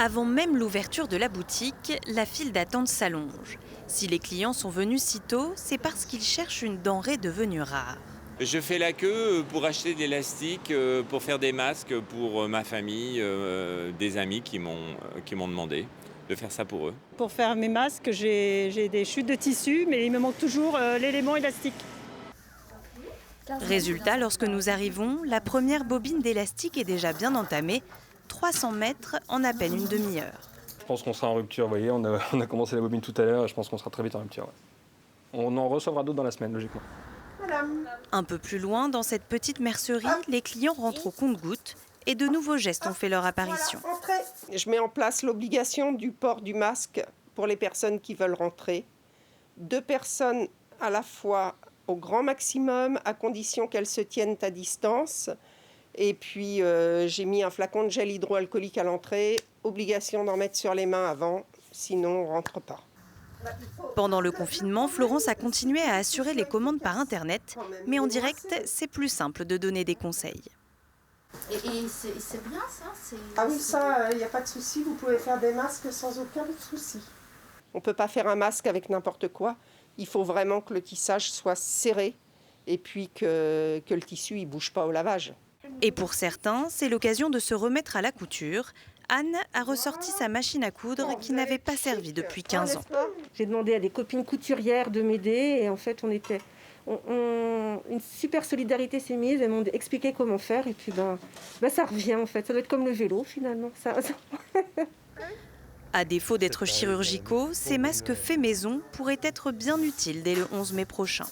Avant même l'ouverture de la boutique, la file d'attente s'allonge. Si les clients sont venus si tôt, c'est parce qu'ils cherchent une denrée devenue rare. Je fais la queue pour acheter de l'élastique, pour faire des masques pour ma famille, des amis qui m'ont demandé de faire ça pour eux. Pour faire mes masques, j'ai des chutes de tissu, mais il me manque toujours l'élément élastique. Résultat, lorsque nous arrivons, la première bobine d'élastique est déjà bien entamée. 300 mètres en à peine une demi-heure. Je pense qu'on sera en rupture, vous voyez, on a commencé la bobine tout à l'heure et je pense qu'on sera très vite en rupture. Ouais. On en recevra d'autres dans la semaine, logiquement. Un peu plus loin, dans cette petite mercerie, les clients rentrent au compte-gouttes et de nouveaux gestes ont fait leur apparition. Je mets en place l'obligation du port du masque pour les personnes qui veulent rentrer. 2 personnes à la fois au grand maximum, à condition qu'elles se tiennent à distance. Et puis j'ai mis un flacon de gel hydroalcoolique à l'entrée, obligation d'en mettre sur les mains avant, sinon on ne rentre pas. Pendant le confinement, Florence a continué à assurer les commandes par Internet, mais en direct, c'est plus simple de donner des conseils. Et c'est bien ça Ah oui, ça, il n'y a pas de souci, vous pouvez faire des masques sans aucun souci. On ne peut pas faire un masque avec n'importe quoi, il faut vraiment que le tissage soit serré et puis que le tissu ne bouge pas au lavage. Et pour certains, c'est l'occasion de se remettre à la couture. Anne a ressorti sa machine à coudre qui n'avait pas servi depuis 15 ans. J'ai demandé à des copines couturières de m'aider et en fait une super solidarité s'est mise, elles m'ont expliqué comment faire et puis ça revient en fait, ça doit être comme le vélo finalement. À défaut d'être chirurgicaux, ces masques faits maison pourraient être bien utiles dès le 11 mai prochain.